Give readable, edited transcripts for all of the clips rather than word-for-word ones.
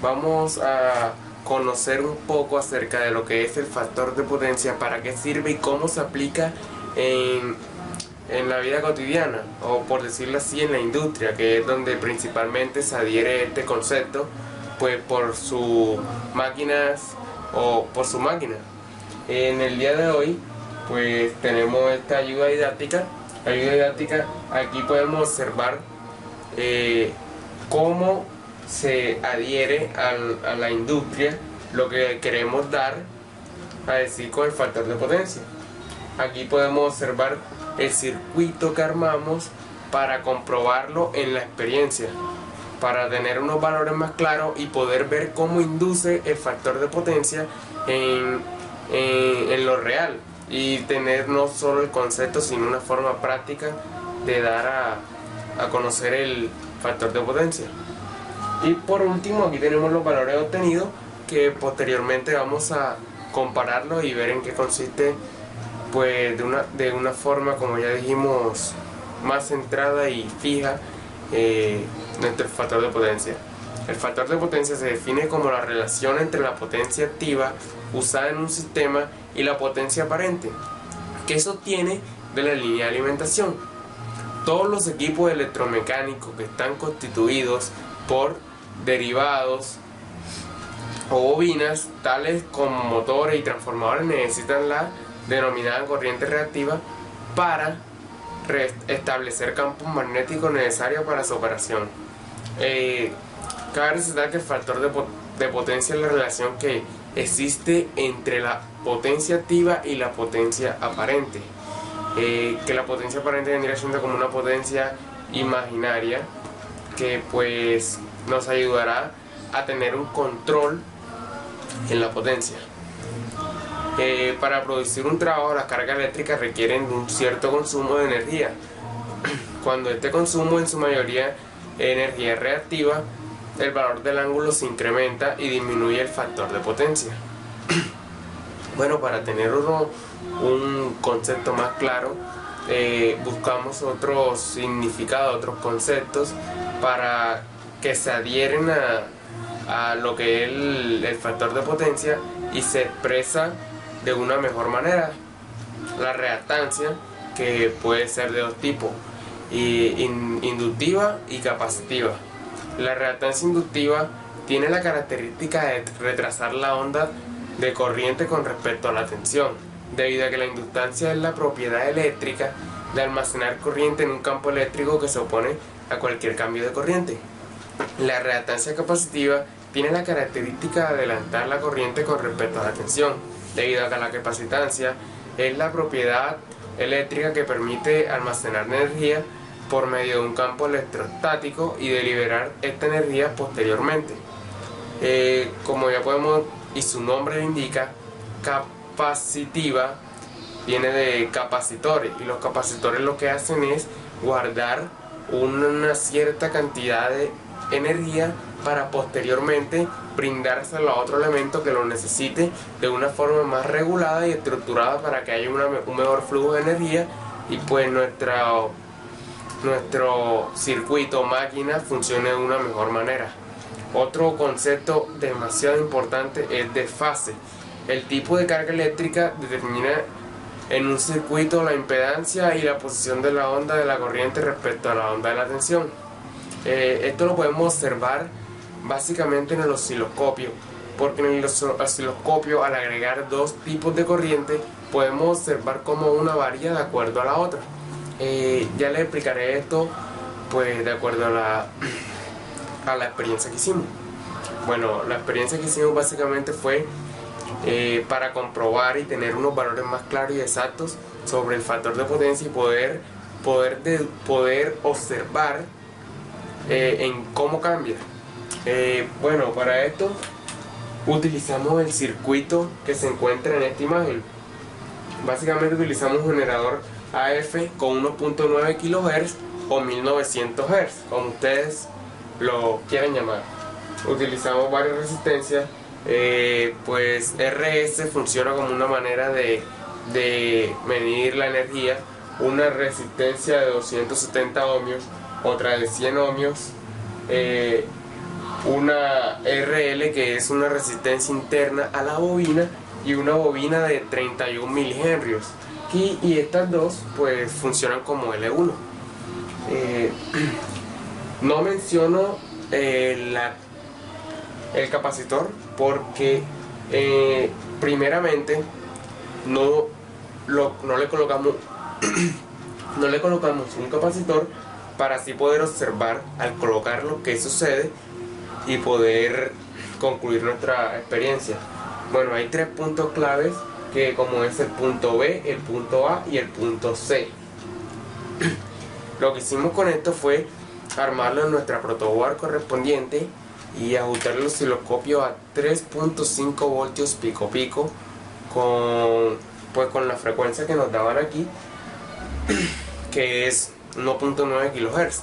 vamos a conocer un poco acerca de lo que es el factor de potencia, para qué sirve y cómo se aplica en la vida cotidiana, o por decirlo así, en la industria, que es donde principalmente se adhiere este concepto, pues por sus máquinas o por su máquina. En el día de hoy, pues tenemos esta ayuda didáctica. Aquí podemos observar cómo se adhiere a la industria lo que queremos dar a decir con el factor de potencia. Aquí podemos observar el circuito que armamos para comprobarlo en la experiencia, para tener unos valores más claros y poder ver cómo induce el factor de potencia en lo real, y tener no solo el concepto sino una forma práctica de dar a conocer el factor de potencia. Y por último, aquí tenemos los valores obtenidos, que posteriormente vamos a compararlos y ver en qué consiste, pues de una forma, como ya dijimos, más centrada y fija, nuestro factor de potencia. El factor de potencia se define como la relación entre la potencia activa usada en un sistema y la potencia aparente que se obtiene de la línea de alimentación. Todos los equipos electromecánicos que están constituidos por derivados o bobinas, tales como motores y transformadores, necesitan la denominada corriente reactiva para establecer campos magnéticos necesarios para su operación. Cabe resaltar que el factor de potencia es la relación que existe entre la potencia activa y la potencia aparente. Que la potencia aparente vendría siendo como una potencia imaginaria que pues nos ayudará a tener un control en la potencia. Para producir un trabajo, las cargas eléctricas requieren de un cierto consumo de energía. Cuando este consumo en su mayoría es energía reactiva, el valor del ángulo se incrementa y disminuye el factor de potencia. Bueno, para tener un concepto más claro, buscamos otros significados, otros conceptos para que se adhieren a lo que es el factor de potencia y se expresa de una mejor manera. La reactancia, que puede ser de dos tipos, inductiva y capacitiva. La reactancia inductiva tiene la característica de retrasar la onda de corriente con respecto a la tensión, debido a que la inductancia es la propiedad eléctrica de almacenar corriente en un campo eléctrico que se opone a cualquier cambio de corriente. La reactancia capacitiva tiene la característica de adelantar la corriente con respecto a la tensión, debido a que la capacitancia es la propiedad eléctrica que permite almacenar energía por medio de un campo electrostático y de liberar esta energía posteriormente. Como ya podemos, y su nombre lo indica, capacitiva viene de capacitores, y los capacitores lo que hacen es guardar una cierta cantidad de energía para posteriormente brindárselo a otro elemento que lo necesite de una forma más regulada y estructurada, para que haya un mejor flujo de energía y pues nuestro circuito máquina funcione de una mejor manera. Otro concepto demasiado importante es desfase. El tipo de carga eléctrica determina en un circuito la impedancia y la posición de la onda de la corriente respecto a la onda de la tensión. Esto lo podemos observar básicamente en el osciloscopio, porque en el osciloscopio, al agregar dos tipos de corriente, podemos observar cómo una varía de acuerdo a la otra. Ya les explicaré esto pues de acuerdo a la experiencia que hicimos. Bueno, la experiencia que hicimos básicamente fue para comprobar y tener unos valores más claros y exactos sobre el factor de potencia, y poder observar en cómo cambia. Bueno, para esto utilizamos el circuito que se encuentra en esta imagen. Básicamente utilizamos un generador AF con 1.9 kHz o 1900 Hz, como ustedes lo quieran llamar. Utilizamos varias resistencias. Pues RS funciona como una manera de medir la energía. Una resistencia de 270 ohmios, otra de 100 ohmios, una RL, que es una resistencia interna a la bobina, y una bobina de 31 milihenrios, y estas dos pues funcionan como L1. No menciono el capacitor porque primeramente no le colocamos no le colocamos un capacitor para así poder observar al colocarlo qué sucede y poder concluir nuestra experiencia. Bueno, hay tres puntos claves, que como es el punto B, el punto A y el punto C. Lo que hicimos con esto fue armarlo en nuestra protoboard correspondiente y ajustar el osciloscopio a 3.5 voltios pico pico con la frecuencia que nos daban aquí, que es 1.9 kHz.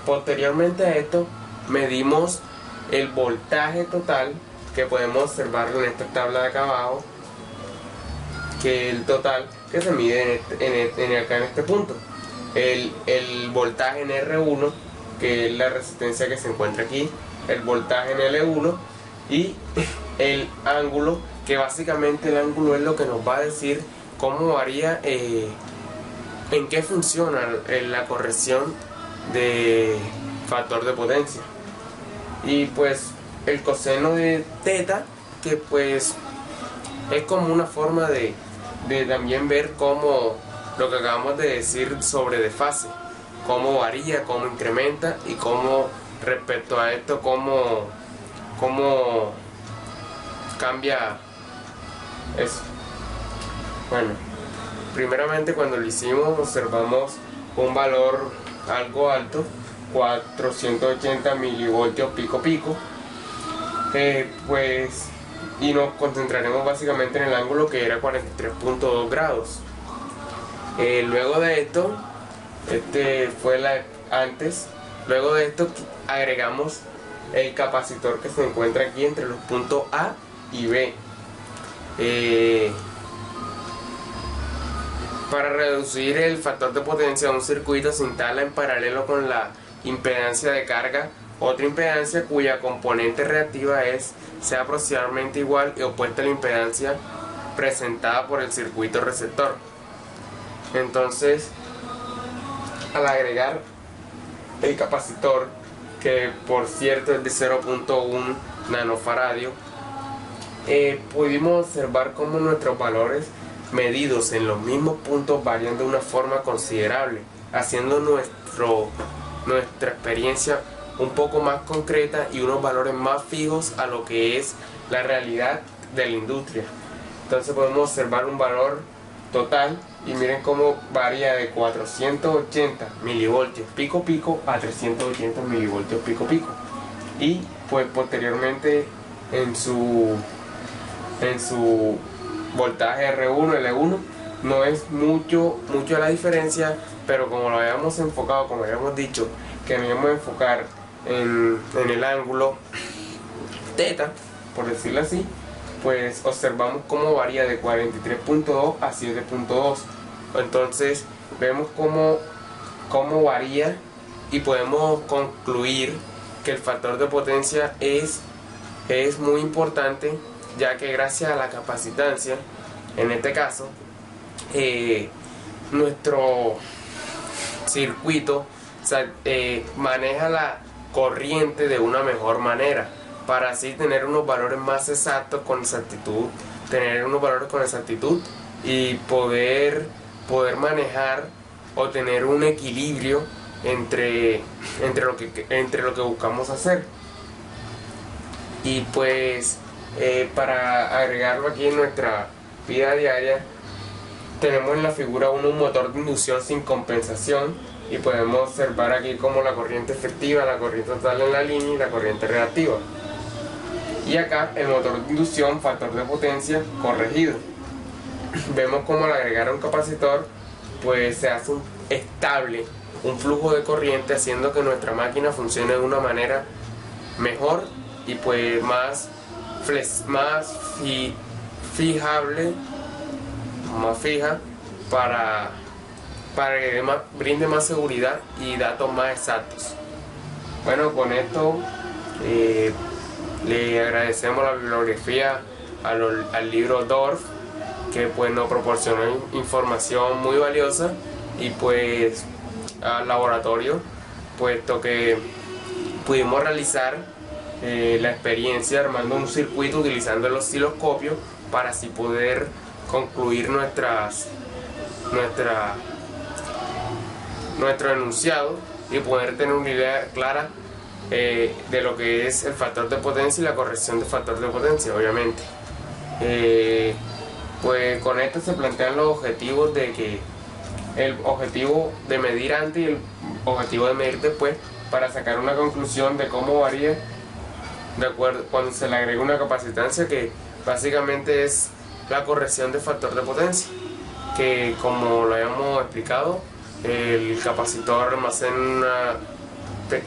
Posteriormente a esto medimos el voltaje total, que podemos observarlo en esta tabla de acá abajo, que el total que se mide acá en este punto. El voltaje en R1, que es la resistencia que se encuentra aquí, el voltaje en L1 y el ángulo, que básicamente el ángulo es lo que nos va a decir cómo varía, en qué funciona la corrección de factor de potencia. Y pues el coseno de teta, que pues es como una forma de también ver cómo lo que acabamos de decir sobre desfase, cómo varía, cómo incrementa y cómo respecto a esto cómo cambia eso. Bueno, primeramente cuando lo hicimos observamos un valor algo alto, 480 milivoltios pico pico, pues, y nos concentraremos básicamente en el ángulo, que era 43.2 grados. Luego de esto, luego de esto agregamos el capacitor que se encuentra aquí entre los puntos A y B. Para reducir el factor de potencia de un circuito se instala en paralelo con la impedancia de carga otra impedancia cuya componente reactiva sea aproximadamente igual y opuesta a la impedancia presentada por el circuito receptor. Entonces, al agregar el capacitor, que por cierto es de 0.1 nanofaradio, pudimos observar cómo nuestros valores medidos en los mismos puntos varían de una forma considerable, haciendo nuestra experiencia un poco más concreta y unos valores más fijos a lo que es la realidad de la industria. Entonces podemos observar un valor total y miren cómo varía de 480 milivoltios pico pico a 380 milivoltios pico pico, y pues posteriormente en su voltaje R1, L1 no es mucho la diferencia, pero como lo habíamos enfocado, como habíamos dicho que nos íbamos a enfocar en el ángulo teta, por decirlo así, pues observamos cómo varía de 43.2 a 7.2. Entonces vemos cómo varía y podemos concluir que el factor de potencia es muy importante, ya que gracias a la capacitancia, en este caso, nuestro circuito maneja la corriente de una mejor manera, para así tener unos valores más exactos con exactitud, y poder manejar o tener un equilibrio entre lo que buscamos hacer. Y pues para agregarlo aquí en nuestra vida diaria, tenemos en la figura 1 un motor de inducción sin compensación, y podemos observar aquí como la corriente efectiva, la corriente total en la línea y la corriente reactiva. Y acá el motor de inducción, factor de potencia corregido. Vemos como al agregar un capacitor pues se hace estable un flujo de corriente, haciendo que nuestra máquina funcione de una manera mejor y pues más fija, para que brinde más seguridad y datos más exactos. Bueno, con esto le agradecemos la bibliografía al libro Dorf, que pues nos proporcionó información muy valiosa, y pues al laboratorio, puesto que pudimos realizar la experiencia armando un circuito utilizando el osciloscopio para así poder concluir nuestro enunciado y poder tener una idea clara de lo que es el factor de potencia y la corrección del factor de potencia, obviamente. Pues con esto se plantean los objetivos el objetivo de medir antes y el objetivo de medir después, para sacar una conclusión de cómo varía de acuerdo cuando se le agrega una capacitancia, que básicamente es la corrección del factor de potencia, que como lo habíamos explicado, el capacitor almacena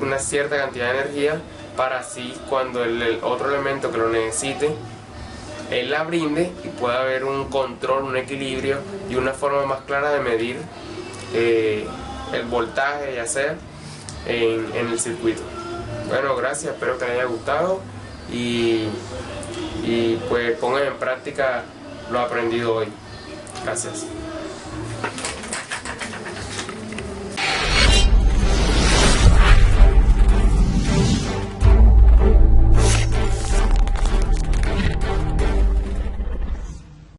una cierta cantidad de energía para así cuando el otro elemento que lo necesite, él la brinde y pueda haber un control, un equilibrio y una forma más clara de medir el voltaje, ya sea en el circuito. Bueno, gracias, espero que les haya gustado y pues pongan en práctica lo aprendido hoy. Gracias.